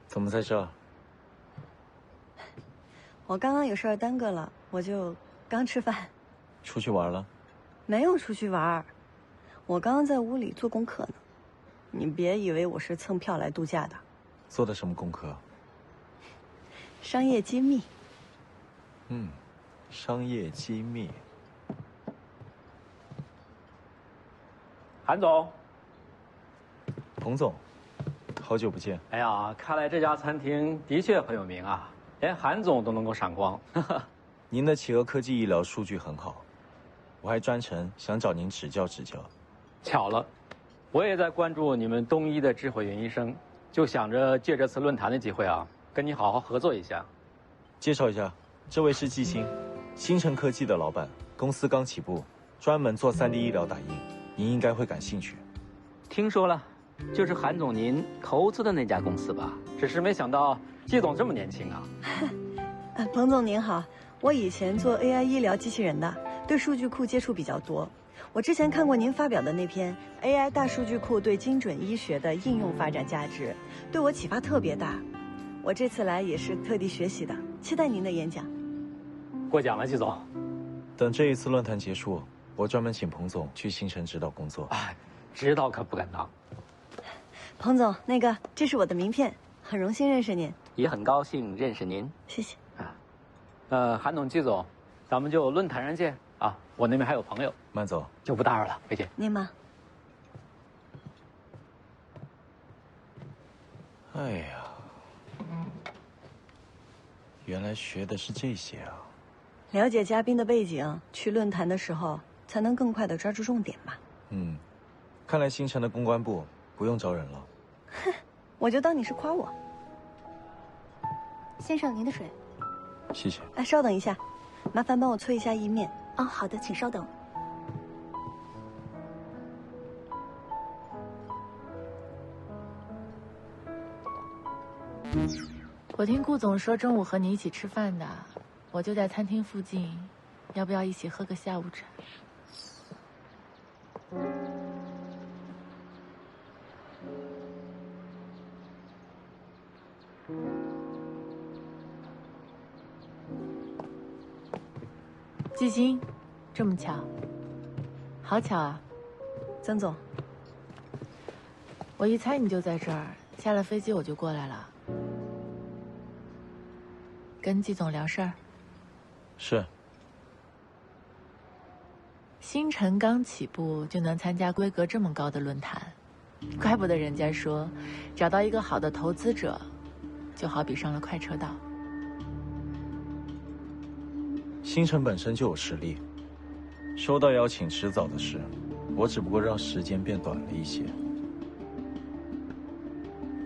怎么在这儿？我刚刚有事儿耽搁了，我就刚吃饭。出去玩了？没有出去玩，我刚刚在屋里做功课呢。你别以为我是蹭票来度假的。做的什么功课？商业机密。商业机密。韩总，彭总，好久不见。哎呀，看来这家餐厅的确很有名啊，连韩总都能够赏光。您的企鹅科技医疗数据很好，我还专程想找您指教指教。巧了，我也在关注你们东医的智慧云医生，就想着借这次论坛的机会啊，跟你好好合作一下。介绍一下，这位是季星，星辰科技的老板，公司刚起步，专门做3D 医疗打印，您应该会感兴趣。听说了，就是韩总您投资的那家公司吧？只是没想到季总这么年轻啊。彭总您好，我以前做 AI 医疗机器人的，对数据库接触比较多。我之前看过您发表的那篇 AI 大数据库对精准医学的应用发展价值，对我启发特别大。我这次来也是特地学习的，期待您的演讲。过奖了，季总。等这一次论坛结束，我专门请彭总去星辰指导工作。指导可不敢当。彭总，那个，这是我的名片，很荣幸认识您，也很高兴认识您。谢谢。韩总、季总，咱们就论坛上见啊！我那边还有朋友。慢走，就不打扰了，再见。您忙。哎呀，原来学的是这些啊！了解嘉宾的背景，去论坛的时候才能更快地抓住重点嘛。看来星辰的公关部不用招人了。哼，我就当你是夸我。先生，您的水。谢谢。哎，稍等一下，麻烦帮我催一下意面。哦，好的，请稍等。我听顾总说中午和你一起吃饭的，我就在餐厅附近，要不要一起喝个下午茶？季星，这么巧，好巧啊！曾总，我一猜你就在这儿，下了飞机我就过来了。跟季总聊事儿。是。星辰刚起步就能参加规格这么高的论坛，怪不得人家说，找到一个好的投资者，就好比上了快车道。星辰本身就有实力，收到邀请迟早的事，我只不过让时间变短了一些。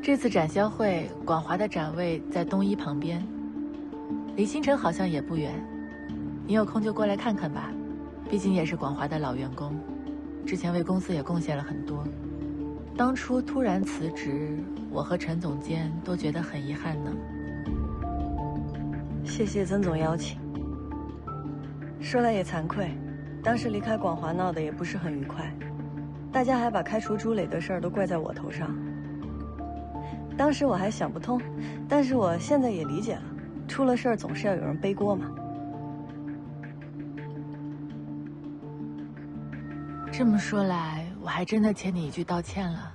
这次展销会，广华的展位在东一旁边，离星辰好像也不远，你有空就过来看看吧，毕竟也是广华的老员工，之前为公司也贡献了很多。当初突然辞职，我和陈总监都觉得很遗憾呢。谢谢曾总邀请。说来也惭愧，当时离开广华闹得也不是很愉快，大家还把开除朱磊的事儿都怪在我头上。当时我还想不通，但是我现在也理解了，出了事儿总是要有人背锅嘛。这么说来，我还真的欠你一句道歉了。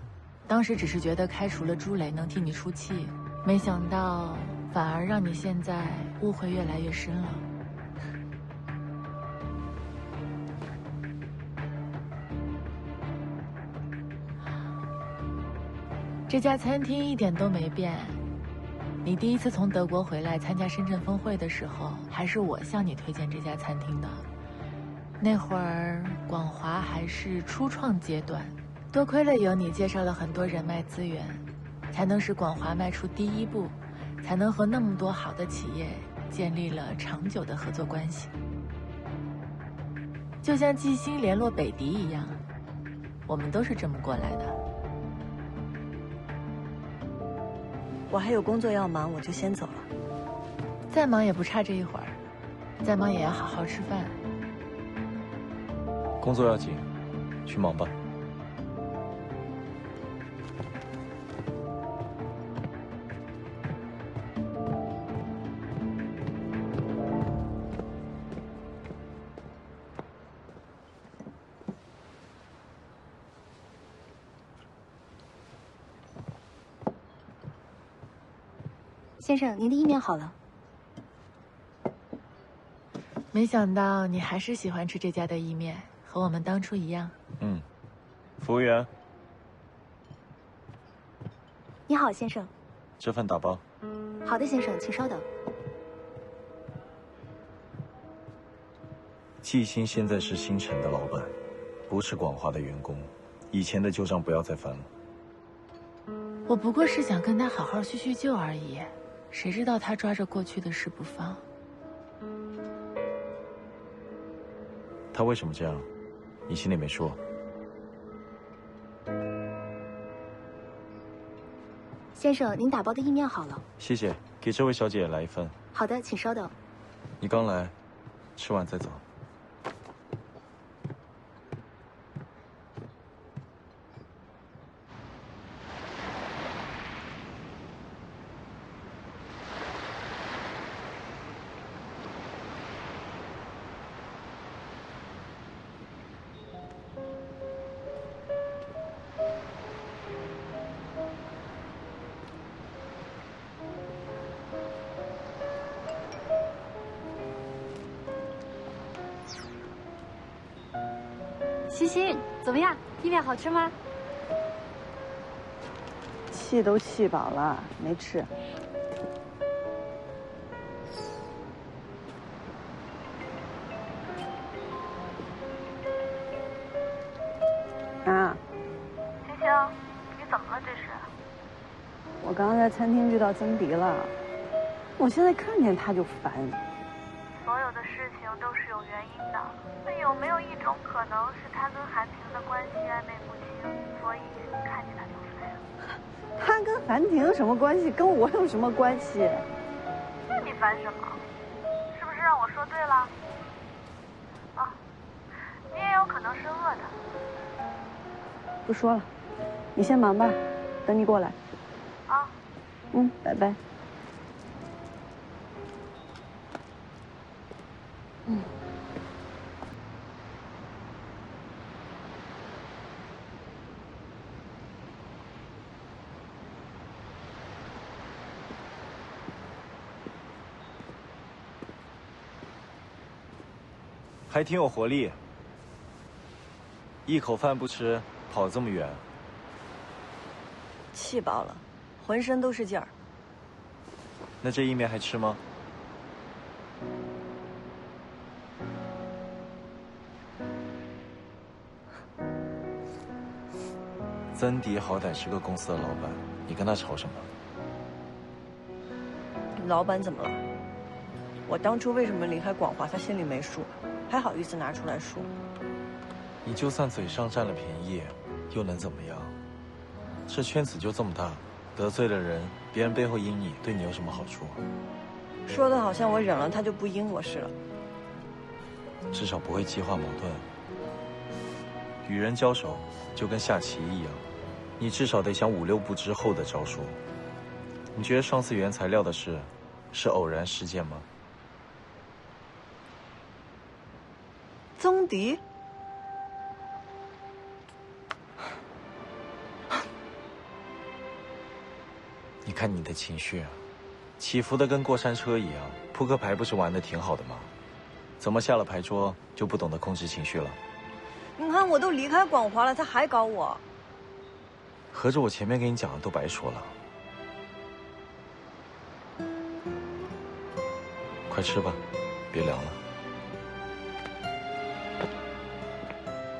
当时只是觉得开除了朱磊能替你出气，没想到反而让你现在误会越来越深了。这家餐厅一点都没变。你第一次从德国回来参加深圳峰会的时候，还是我向你推荐这家餐厅的。那会儿广华还是初创阶段，多亏了有你介绍了很多人脉资源，才能使广华迈出第一步，才能和那么多好的企业建立了长久的合作关系。就像季星联络北迪一样，我们都是这么过来的。我还有工作要忙，我就先走了。再忙也不差这一会儿，再忙也要好好吃饭。工作要紧，去忙吧。先生，您的意面好了。没想到你还是喜欢吃这家的意面，和我们当初一样。嗯，服务员，你好，先生。这份打包。好的，先生，请稍等。季星现在是星辰的老板，不是广华的员工，以前的旧账不要再翻了。我不过是想跟他好好叙叙旧而已，谁知道他抓着过去的事不放。他为什么这样？你心里没数？先生，您打包的意面好了。谢谢，给这位小姐来一份。好的，请稍等。你刚来，吃完再走。欣欣，怎么样？意面好吃吗？气都气饱了，没吃。啊，星星，你怎么了？这是？我刚刚在餐厅遇到曾迪了，我现在看见他就烦。所有的事情都是有原因的，那有没有一种可能是他跟韩婷的关系暧昧不清，所以看见他就烦？他跟韩婷什么关系？跟我有什么关系？那你烦什么？是不是让我说对了？啊，你也有可能是饿的。不说了，你先忙吧，等你过来。啊。嗯，拜拜。嗯。还挺有活力。一口饭不吃，跑这么远。气饱了，浑身都是劲儿。那这意面还吃吗？曾迪好歹是个公司的老板，你跟他吵什么？老板怎么了？我当初为什么离开广华，他心里没数，还好意思拿出来说。你就算嘴上占了便宜，又能怎么样？这圈子就这么大，得罪了人，别人背后阴你，对你有什么好处？说的好像我忍了他就不阴我似的。至少不会激化矛盾。与人交手就跟下棋一样，你至少得想5、6步之后的招数。你觉得上次原材料的事是偶然事件吗？曾迪，你看你的情绪，起伏的跟过山车一样。扑克牌不是玩的挺好的吗？怎么下了牌桌就不懂得控制情绪了？你看我都离开广华了，他还搞我。合着我前面给你讲的都白说了。快吃吧，别凉了。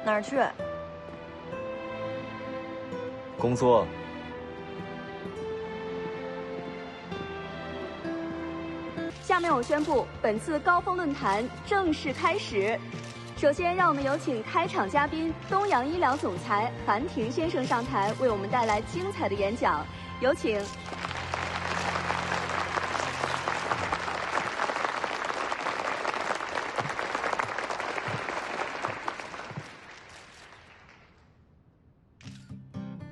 哪儿去？工作。下面我宣布，本次高峰论坛正式开始。首先，让我们有请开场嘉宾东洋医疗总裁韩廷先生上台，为我们带来精彩的演讲。有请。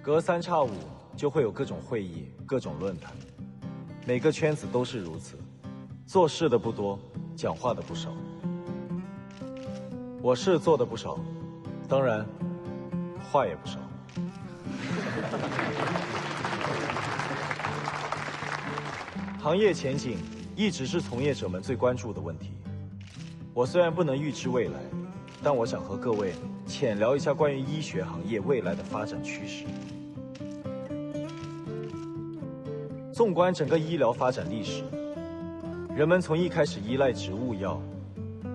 隔3差5就会有各种会议、各种论坛，每个圈子都是如此。做事的不多，讲话的不少。我是做的不少，当然，话也不少。行业前景一直是从业者们最关注的问题。我虽然不能预知未来，但我想和各位浅聊一下关于医学行业未来的发展趋势。纵观整个医疗发展历史，人们从一开始依赖植物药、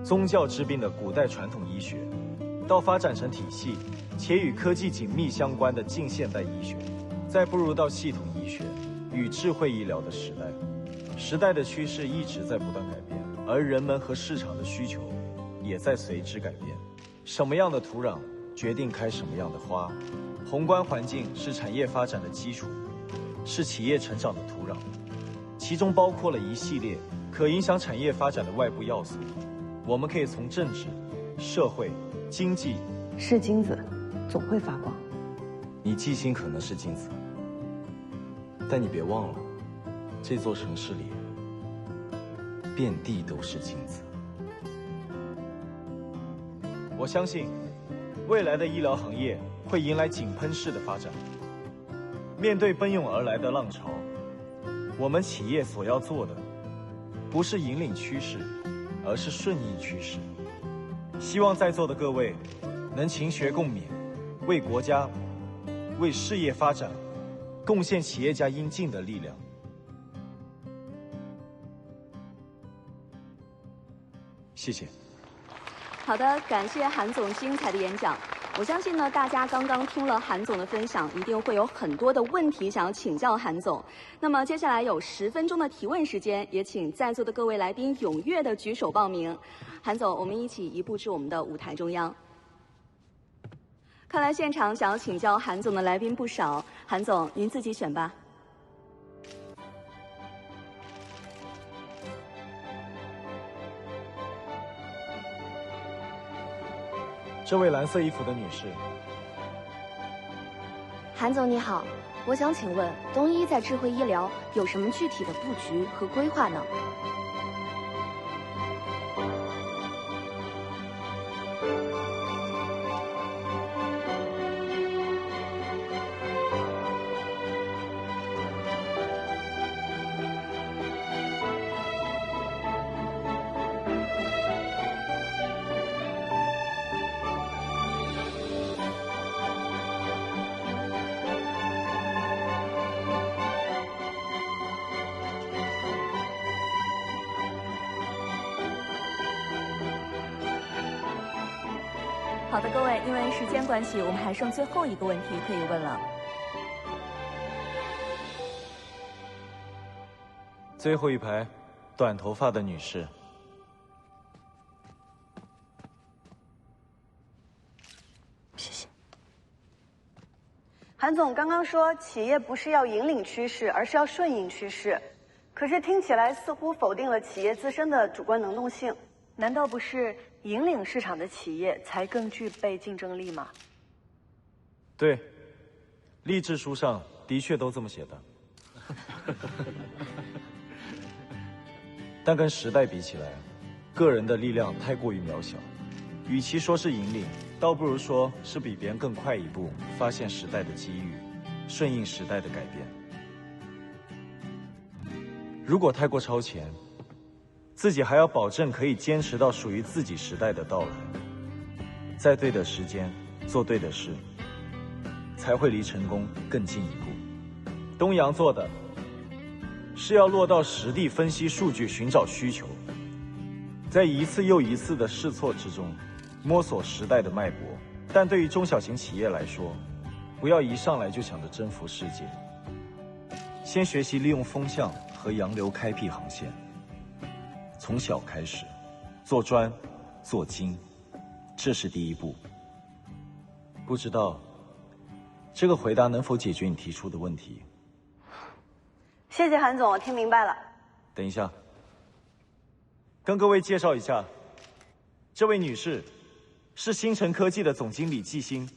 宗教治病的古代传统医学，到发展成体系且与科技紧密相关的近现代医学，再步入到系统医学与智慧医疗的时代。时代的趋势一直在不断改变，而人们和市场的需求也在随之改变。什么样的土壤决定开什么样的花，宏观环境是产业发展的基础，是企业成长的土壤，其中包括了一系列可影响产业发展的外部要素。我们可以从政治、社会、经济。是金子，总会发光。你记性可能是金子，但你别忘了，这座城市里遍地都是金子。我相信，未来的医疗行业会迎来井喷式的发展。面对奔涌而来的浪潮，我们企业所要做的，不是引领趋势，而是顺应趋势。希望在座的各位能勤学共勉，为国家、为事业发展贡献企业家应尽的力量。谢谢。好的，感谢韩总精彩的演讲。我相信呢，大家刚刚听了韩总的分享，一定会有很多的问题想要请教韩总。那么接下来有10分钟的提问时间，也请在座的各位来宾踊跃的举手报名。韩总，我们一起移步至我们的舞台中央。看来现场想要请教韩总的来宾不少，韩总您自己选吧。这位蓝色衣服的女士，韩总你好，我想请问东医在智慧医疗有什么具体的布局和规划呢？好的，各位，因为时间关系，我们还剩最后一个问题可以问了。最后一排，短头发的女士。谢谢。韩总刚刚说，企业不是要引领趋势，而是要顺应趋势，可是听起来似乎否定了企业自身的主观能动性。难道不是引领市场的企业才更具备竞争力吗？对，励志书上的确都这么写的。但跟时代比起来，个人的力量太过于渺小，与其说是引领，倒不如说是比别人更快一步发现时代的机遇，顺应时代的改变。如果太过超前，自己还要保证可以坚持到属于自己时代的到来，在对的时间做对的事，才会离成功更进一步。东阳做的是要落到实地分析数据，寻找需求，在一次又一次的试错之中摸索时代的脉搏。但对于中小型企业来说，不要一上来就想着征服世界，先学习利用风向和洋流开辟航线，从小开始，做专做精，这是第一步。不知道这个回答能否解决你提出的问题？谢谢韩总，我听明白了。等一下，跟各位介绍一下，这位女士是星辰科技的总经理季星。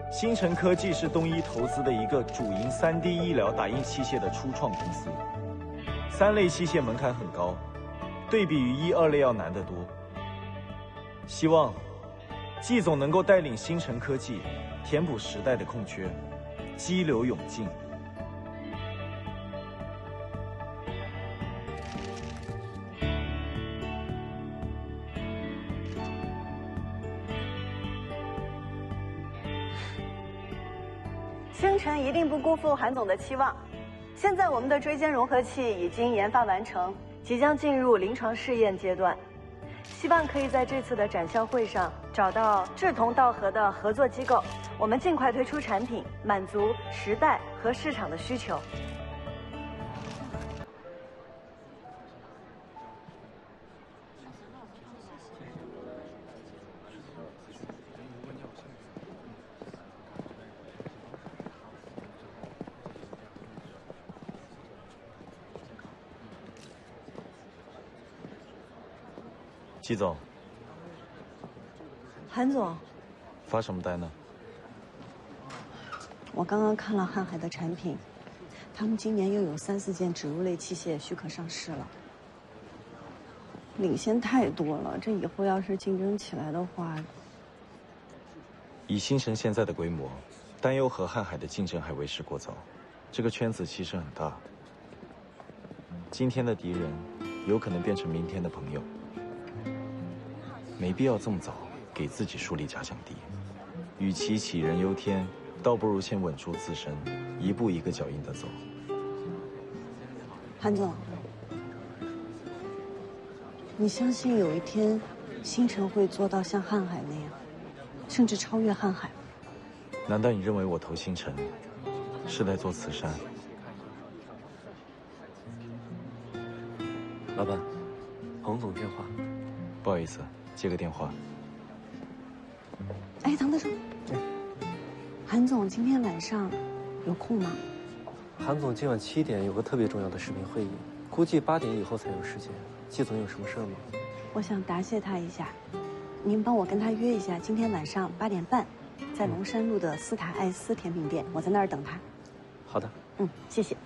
星辰科技是东医投资的一个主营 3D 医疗打印器械的初创公司。3类器械门槛很高，对比于1、2类要难得多。希望季总能够带领星辰科技填补时代的空缺，激流勇进。程一定不辜负韩总的期望。现在我们的椎间融合器已经研发完成，即将进入临床试验阶段。希望可以在这次的展销会上找到志同道合的合作机构，我们尽快推出产品，满足时代和市场的需求。季总，韩总，发什么呆呢？我刚刚看了瀚海的产品，他们今年又有3、4件植入类器械许可上市了，领先太多了。这以后要是竞争起来的话，以星辰现在的规模，担忧和瀚海的竞争还为时过早。这个圈子其实很大，今天的敌人有可能变成明天的朋友。没必要这么早给自己树立假想敌，与其杞人忧天，倒不如先稳住自身，一步一个脚印的走。韩总，你相信有一天，星辰会做到像瀚海那样，甚至超越瀚海？难道你认为我投星辰是在做慈善？老板，彭总电话。不好意思，接个电话。哎，唐德忠，韩总今天晚上有空吗？韩总今晚7点有个特别重要的视频会议，估计8点以后才有时间。季总有什么事吗？我想答谢他一下，您帮我跟他约一下，今天晚上8点半，在龙山路的斯塔艾斯甜品店，我在那儿等他。好的。谢谢。